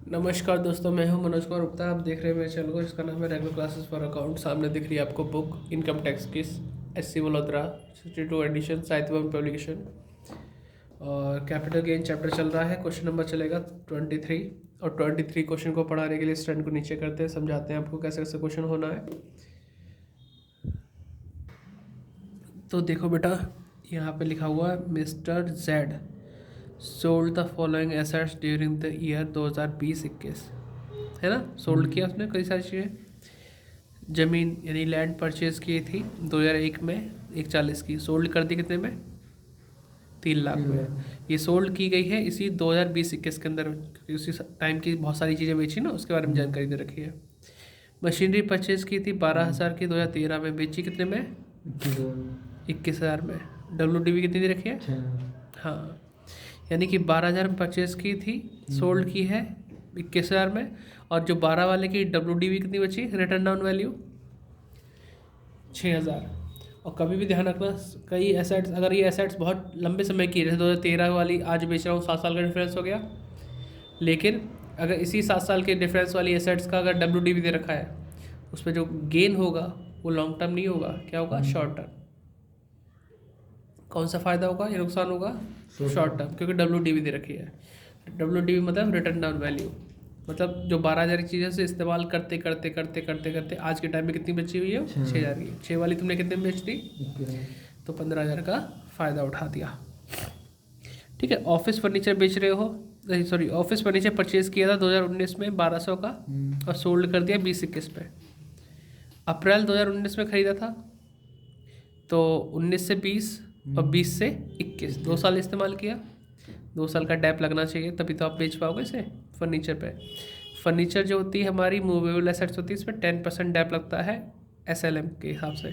नमस्कार दोस्तों, मैं हूं मनोज कुमार गुप्ता। आप देख रहे हैं मेरे चैनल को, जिसका नाम है रेगुलर क्लासेस फॉर अकाउंट। सामने दिख रही है आपको बुक इनकम टैक्स की SC वडोदरा 62 एडिशन, साहित्य भवन पब्लिकेशन। और कैपिटल गेन चैप्टर चल रहा है। क्वेश्चन नंबर चलेगा 23 और 23 क्वेश्चन को पढ़ाने के लिए स्टैंड को नीचे करते हैं, समझाते हैं आपको कैसे कैसे क्वेश्चन होना है। तो देखो बेटा, यहाँ पे लिखा हुआ है mister Z sold the following assets during the year 2020-21, है ना। सोल्ड किया उसने कई सारी चीज़ें। ज़मीन यानी लैंड परचेज की थी 2001 में 140 की, सोल्ड कर दी कितने में? 3 लाख में। ये सोल्ड की गई है इसी 2020-21 के अंदर, क्योंकि उसी टाइम की बहुत सारी चीज़ें बेची ना, उसके बारे में जानकारी दे रखी है। मशीनरी परचेज की थी 12,000 की 2013 में, बेची कितने में? 21,000 में। WDV कितनी दे रखी है? हाँ, यानी कि 12,000 में परचेज की थी, सोल्ड की है 21,000 में। और जो 12 वाले की WDV कितनी बची, रिटर्न डाउन वैल्यू 6,000। और कभी भी ध्यान रखना, कई एसेट्स, अगर ये एसेट्स बहुत लंबे समय की, जैसे 2013 वाली आज बेच रहा हूँ, 7 साल का डिफरेंस हो गया। लेकिन अगर इसी 7 साल के डिफरेंस वाली एसेट्स का अगर WDV दे रखा है, उस पर जो गेन होगा वो लॉन्ग टर्म नहीं होगा, क्या होगा? Short term. कौन सा फ़ायदा होगा या नुकसान होगा? शॉर्ट टर्म, क्योंकि WDV दे रखी है। WDV मतलब रिटर्न डाउन वैल्यू, मतलब जो 12,000 की चीज़ें से इस्तेमाल करते करते करते करते करते आज के टाइम में कितनी बची हुई है? 6,000 की। 6 वाली तुमने कितने में बेच दी? तो 15,000 का फ़ायदा उठा दिया। ठीक है। ऑफिस फर्नीचर बेच रहे हो, सॉरी, ऑफिस फर्नीचर परचेज किया था 2019 में 1,200 का, और सोल्ड कर दिया 20-21 पे। अप्रैल 2019 में ख़रीदा था, तो 19 से 20 और 20 से 21, 2 साल इस्तेमाल किया। 2 साल का डैप लगना चाहिए, तभी तो आप बेच पाओगे इसे फर्नीचर पे। फर्नीचर जो होती है हमारी मूवेबल एसेट्स होती है, इसमें 10% डैप लगता है SLM के हिसाब से।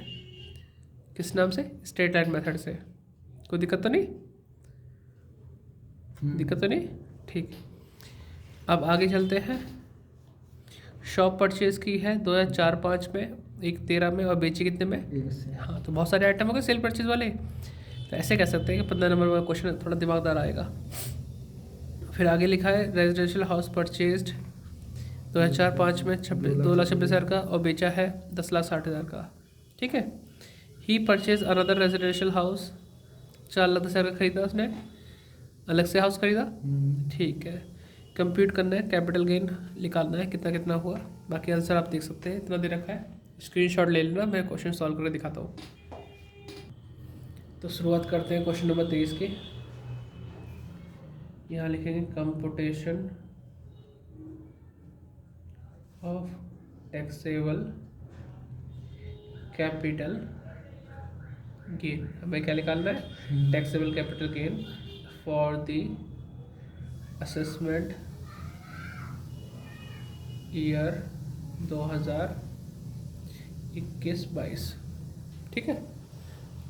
किस नाम से? स्ट्रेट लाइन मेथड से। कोई दिक्कत तो नहीं? दिक्कत तो नहीं? ठीक। अब आगे चलते हैं। शॉप परचेज की है 2004-5 में, 1/13 में, और बेची कितने में? हाँ, तो बहुत सारे आइटम हो गए सेल परचेज वाले। तो ऐसे कह सकते हैं कि 15 नंबर वाला क्वेश्चन थोड़ा दिमागदार आएगा। फिर आगे लिखा है रेजिडेंशियल हाउस परचेज्ड 2004-5 में 2,26,000 का, और बेचा है 10,60,000 का। ठीक है। ही परचेज अनदर रेजिडेंशियल हाउस, 4,10,000 का खरीदा उसने, अलग से हाउस खरीदा। ठीक है। कंप्यूट करना है, कैपिटल गेन निकालना है, कितना कितना हुआ। बाकी आंसर आप देख सकते हैं, इतना दे रखा है, स्क्रीनशॉट ले लेना, मैं क्वेश्चन सॉल्व करके दिखाता हूँ। तो शुरुआत करते हैं क्वेश्चन नंबर 23 की। यहाँ लिखेंगे computation of taxable capital gain. हमें क्या निकालना है? Taxable capital gain for the assessment year 2021-22। ठीक है,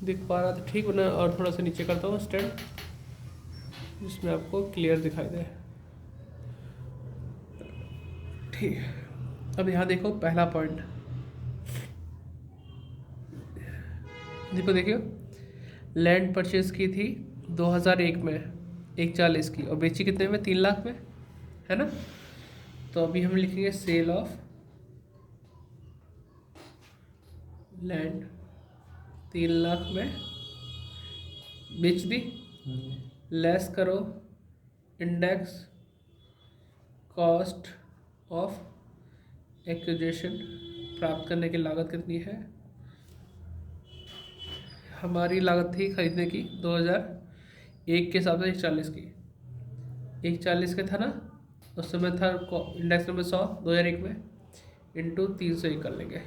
दिख पा रहा था ठीक बना? और थोड़ा सा नीचे करता हूँ स्टैंड, जिसमें आपको क्लियर दिखाई दे। ठीक है। अब यहाँ देखो पहला पॉइंट, देखियो लैंड परचेज की थी 2001 में 140 की, और बेची कितने में? 3 लाख में, है ना। तो अभी हम लिखेंगे सेल ऑफ लैंड 3 लाख में बेच दी। लेस करो इंडेक्स कॉस्ट ऑफ एक्विजिशन, प्राप्त करने की लागत कितनी है? हमारी लागत थी खरीदने की 2001 के हिसाब से 140 की, 140 का था ना उस समय था। इंडेक्स नंबर 100 2001 में, इंटू 301 कर लेंगे।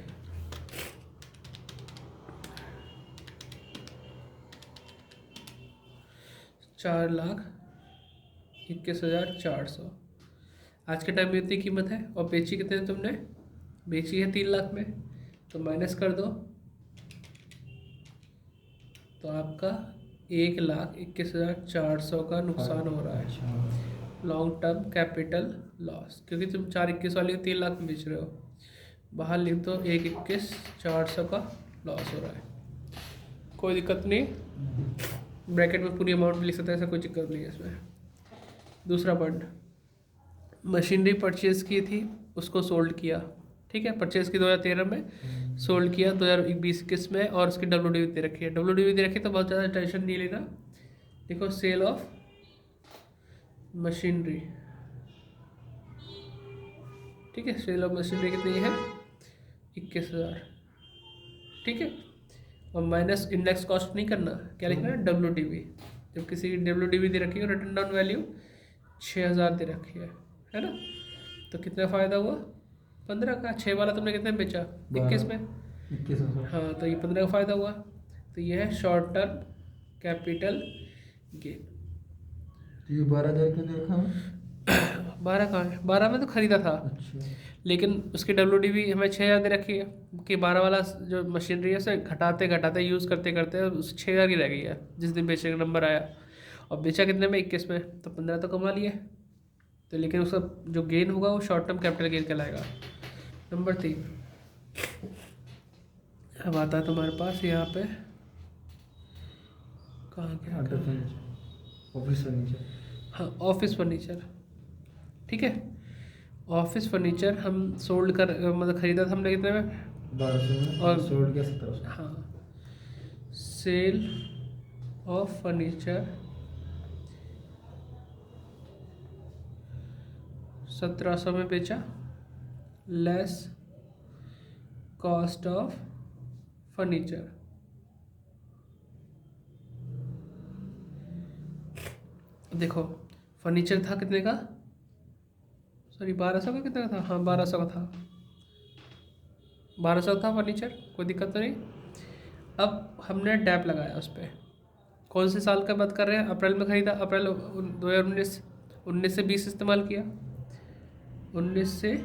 चार लाख 21,400 आज के टाइम में इतनी कीमत है। और बेची कितने तुमने? बेची है 3 लाख में, तो माइनस कर दो, तो आपका 1,21,400 का नुकसान हो रहा है। लॉन्ग टर्म कैपिटल लॉस, क्योंकि तुम 421 वाली 3 लाख में बेच रहे हो। बाहर लिख दो 1,21,400 का लॉस हो रहा है। कोई दिक्कत नहीं, ब्रैकेट में पूरी अमाउंट भी लिख सकते हैं, ऐसा कोई दिक्कत नहीं है इसमें। दूसरा पॉइंट, मशीनरी परचेज की थी, उसको सोल्ड किया, ठीक है। परचेज की 2013 में, सोल्ड किया 2020-21 में, और उसकी WDV दे रखी है। WDV दे रखी है तो बहुत ज़्यादा टेंशन नहीं लेना। देखो सेल ऑफ मशीनरी, ठीक है, सेल ऑफ मशीनरी कितनी है 21,000, ठीक है। और माइनस इंडेक्स कॉस्ट नहीं करना, क्या लिखना है WDV। जब किसी की WDV दे रखी है, रिटर्न डाउन वैल्यू 6,000 दे रखी है ना। तो कितना फ़ायदा हुआ 15 का। 6 वाला तुमने कितने में बेचा 21 में, 21। हाँ, तो ये 15 का फ़ायदा हुआ। तो ये है शॉर्ट टर्म कैपिटल गेन। ये 12,000 क्यों दे रखा है? 12 कहाँ है, 12 में तो खरीदा था। अच्छा, लेकिन उसकी WDV हमें 6,000 दे रखी है कि 12 वाला जो मशीनरी है उसे घटाते घटाते यूज़ करते करते उस 6,000 की रह गई है जिस दिन बेचने का नंबर आया। और बेचा कितने में 21 में, तो 15 तो कमा लिए। तो लेकिन उसका जो गेन होगा वो शॉर्ट टर्म कैपिटल गेन कहलाएगा। नंबर 3 अब आता है तुम्हारे पास यहाँ पे, कहाँ क्या, ऑफिस फर्नीचर। हाँ, ऑफिस फर्नीचर, ठीक है। ऑफिस फर्नीचर हम सोल्ड कर मतलब खरीदा था हमने कितने में 1200 में, और सोल्ड किया 1700। हाँ, सेल ऑफ फर्नीचर 1700 में बेचा, लेस कॉस्ट ऑफ फर्नीचर। देखो फर्नीचर था कितने का, सॉरी 1200 का, कितने का था, हाँ 1200 का था, 1200 का था फर्नीचर, कोई दिक्कत तो नहीं। अब हमने डैप लगाया उस पर, कौन से साल का बात कर रहे हैं, अप्रैल में ख़रीदा, अप्रैल 2019, 19 से 20 इस्तेमाल किया, 19 से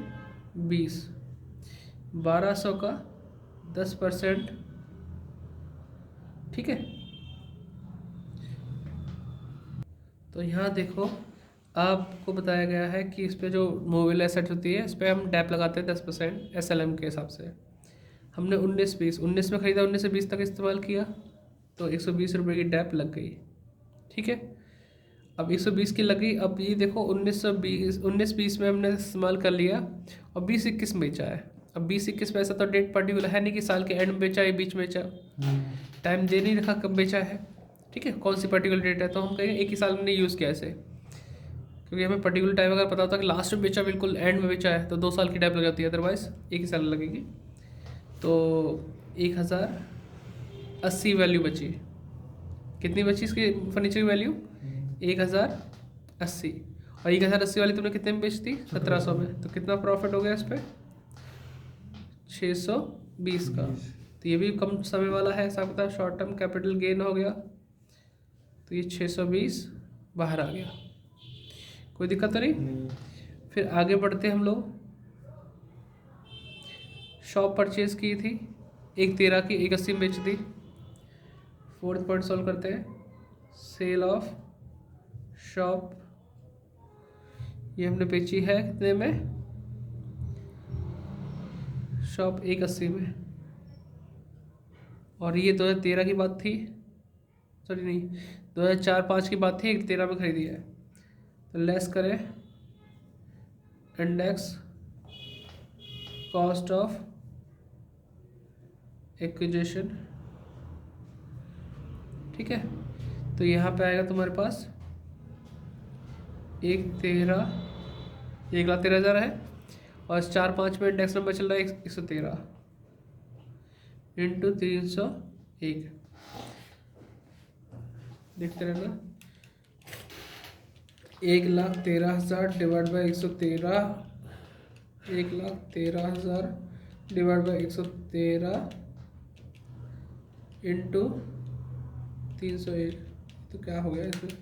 20, 1200 का 10%, ठीक है। तो यहाँ देखो आपको बताया गया है कि इस पर जो मूवेबल एसेट होती है इस पर हम डैप लगाते हैं 10% SLM के हिसाब से। हमने 19 में ख़रीदा, 19 से 20 तक इस्तेमाल किया, तो 120 रुपये की डैप लग गई, ठीक है। अब 120 की लगी। अब ये देखो 19-20 में हमने इस्तेमाल कर लिया और 20-21 में बेचा है। अब 20-21 में ऐसा तो डेट पर्टिकुलर है नहीं कि साल के एंड में बेचा या बीच में बेचा, टाइम दे नहीं रखा कब बेचा है, ठीक है, कौन सी पर्टिकुलर डेट है। तो हम कहेंगे एक ही साल में यूज़ किया ऐसे, क्योंकि हमें पर्टिकुलर टाइम अगर पता होता है कि लास्ट में बेचा, बिल्कुल एंड में बेचा है, तो 2 साल की टाइम लग जाती है, अदरवाइज़ एक ही साल लगेगी। तो 1080 वैल्यू बची। कितनी बची इसकी फर्नीचर की वैल्यू 1080, और 1080 वाली तुमने कितने में बेच दी 1700 में, तो कितना प्रॉफिट हो गया इस पर 620 का। तो ये भी कम समय वाला है, ऐसा पता शॉर्ट टर्म कैपिटल गेन हो गया, तो ये 620 बाहर आ गया, कोई दिक्कत तो नहीं। फिर आगे बढ़ते हम लोग, शॉप परचेज की थी 113 की 180 में बेच दी। 4th पॉइंट सॉल्व करते हैं, सेल ऑफ शॉप, ये हमने बेची है कितने में, शॉप 180 में, और ये 2013 की बात थी, सॉरी नहीं 2004-5 की बात थी, 113 में खरीदी है। तो लेस करें इंडेक्स कॉस्ट ऑफ एक्विजिशन, ठीक है। तो यहाँ पे आएगा तुम्हारे पास 1,13,000 है, और 4-5 में इंडेक्स नंबर चल रहा है 113 इंटू 301, देखते रहना, 1,13,000 divide by 113, 1,13,000 divide by 113 into 301, तो क्या हो गया इसमें,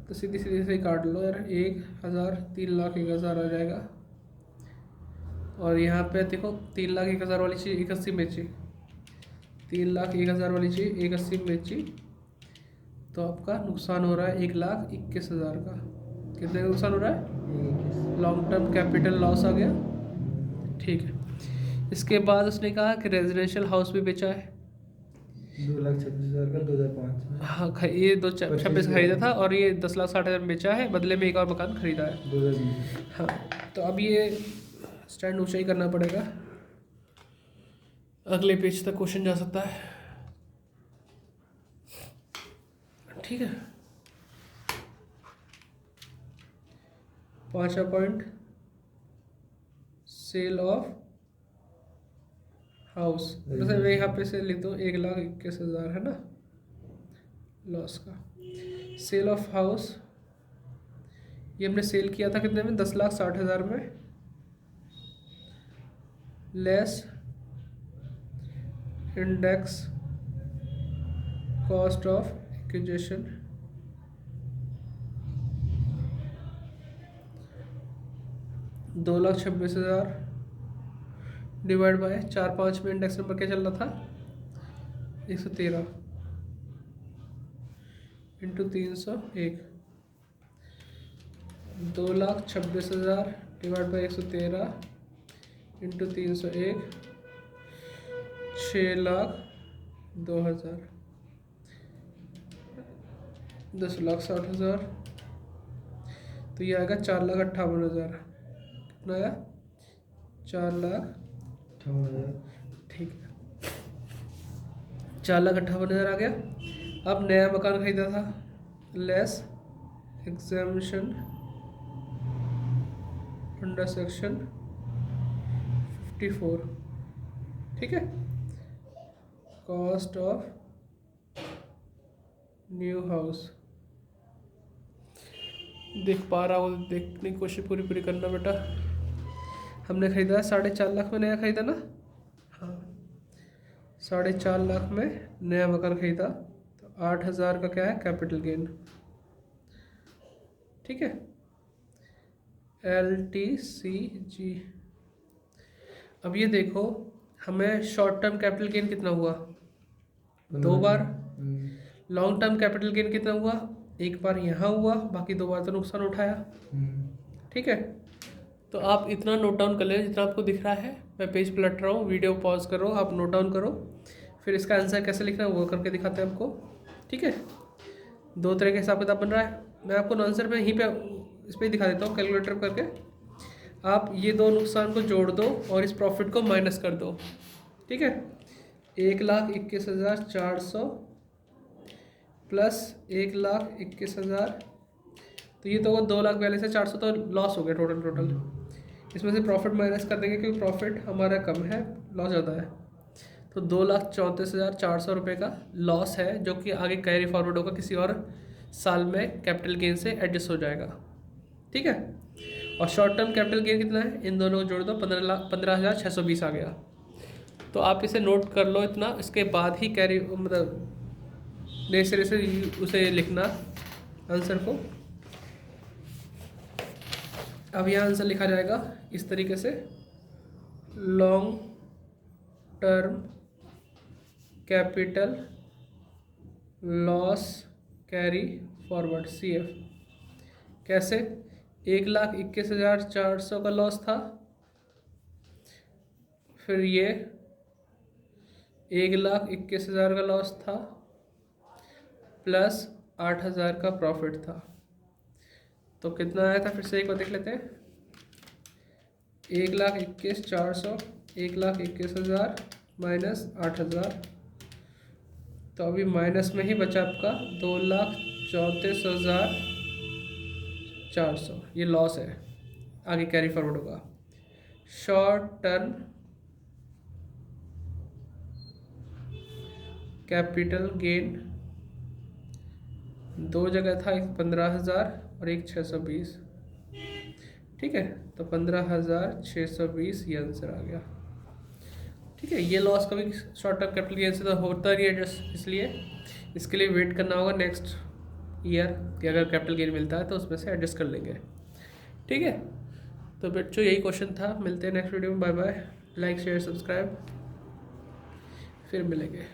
तो सीधी सीधी से काट लो यार, 1,000 3,01,000 आ जाएगा। और यहाँ पे देखो 3,01,000 वाली चीज़ 180 में बेची, 3,01,000 वाली चीज़ 180 में बेची, तो आपका नुकसान हो रहा है 1,21,000 का। कितने का नुकसान हो रहा है, लॉन्ग टर्म कैपिटल लॉस आ गया, ठीक है। इसके बाद उसने कहा कि रेजिडेंशियल हाउस भी बेचा है, 2,26,000 का 2005 में। हाँ ये 2,26,000 खरीदा था और ये 10,60,000 में बेचा है, बदले में एक और मकान खरीदा है। 2020। हाँ तो अब ये स्टैंड ऊंचा ही करना पड़ेगा, अगले पेज तक क्वेश्चन जा सकता है। ठीक है, 5वां पॉइंट, सेल ऑफ हाउस। वैसे मैं यहाँ पे से लिख दूँ 1,21,000 है ना लॉस का। सेल ऑफ हाउस ये हमने सेल किया था कितने में, 10,60,000 में, less index cost of acquisition, $2,26,000 divide by 4-5 में इंडेक्स नंबर क्या चल रहा था, 113 इंटू 301, 2,26,000 डिवाइड बाई 113 इंटू 301, 6,02,000, 10,60,000, तो ये आएगा 4,58,000। कितना आया, 4,58,000। ठीक है, 4,58,000 आ गया। अब नया मकान खरीदा था, लेस एग्जामिशन अंडर सेक्शन 54। ठीक है, कॉस्ट ऑफ न्यू हाउस, देख पा रहा हो देखने की कोशिश पूरी करना बेटा। हमने खरीदा 4.5 लाख में नया खरीदा ना, हाँ 4.5 लाख में नया मकान खरीदा, तो 8,000 का क्या है कैपिटल गेन। ठीक है, LTCG। अब ये देखो हमें शॉर्ट टर्म कैपिटल गेन कितना हुआ, 2 बार। लॉन्ग टर्म कैपिटल गेन कितना हुआ, 1 बार यहाँ हुआ, बाकी 2 बार तो नुकसान उठाया। ठीक है, तो आप इतना नोट डाउन कर लें जितना आपको दिख रहा है। मैं पेज पलट रहा हूँ, वीडियो पॉज करो, आप नोट डाउन करो, फिर इसका आंसर कैसे लिखना है वो करके दिखाते हैं आपको। ठीक है, 2 तरह के हिसाब किताब बन रहा है। मैं आपको आंसर में यहीं पे इस पर दिखा देता हूँ कैलकुलेटर करके। आप ये 2 नुकसान को जोड़ दो और इस प्रॉफिट को माइनस कर दो। ठीक है, 1,21,400 प्लस 1,21,000, तो ये तो वो 2,42,400 तो लॉस हो गया टोटल। इसमें से प्रॉफिट माइनस कर देंगे क्योंकि प्रॉफिट हमारा कम है, लॉस ज़्यादा है। तो 2,34,400 रुपये का लॉस है, जो कि आगे कैरी फॉरवर्ड होगा, किसी और साल में कैपिटल गेन से एडजस्ट हो जाएगा। ठीक है, और शॉर्ट टर्म कैपिटल गेन कितना है, इन दोनों को जोड़ दो, 15,620 आ गया। तो आप इसे नोट कर लो इतना, इसके बाद ही कैरी मतलब नए सिरे से उसे लिखना आंसर को। अब यह आंसर लिखा जाएगा इस तरीके से, long term capital loss carry forward CF। कैसे, 1,21,400 का लॉस था, फिर ये 1,21,000 का लॉस था, प्लस 8,000 का प्रॉफिट था। तो कितना आया था, फिर से एक बार देख लेते हैं। 1,21,400, 1,21,000 माइनस 8,000, तो अभी माइनस में ही बचा आपका 2,34,400। ये लॉस है, आगे कैरी फॉरवर्ड होगा। शॉर्ट टर्म कैपिटल गेन 2 जगह था, एक 15,000 और एक 620। ठीक है, तो 15,620 ये आंसर आ गया। ठीक है, ये लॉस कभी शॉर्ट टर्म कैपिटल गेन से तो होता नहीं एडजस्ट, इसलिए इसके लिए वेट करना होगा नेक्स्ट ईयर कि अगर कैपिटल गेन मिलता है तो उसमें से एडजस्ट कर लेंगे। ठीक है, तो बच्चों यही क्वेश्चन था। मिलते हैं नेक्स्ट वीडियो में, bye bye. Like share subscribe, फिर मिलेंगे।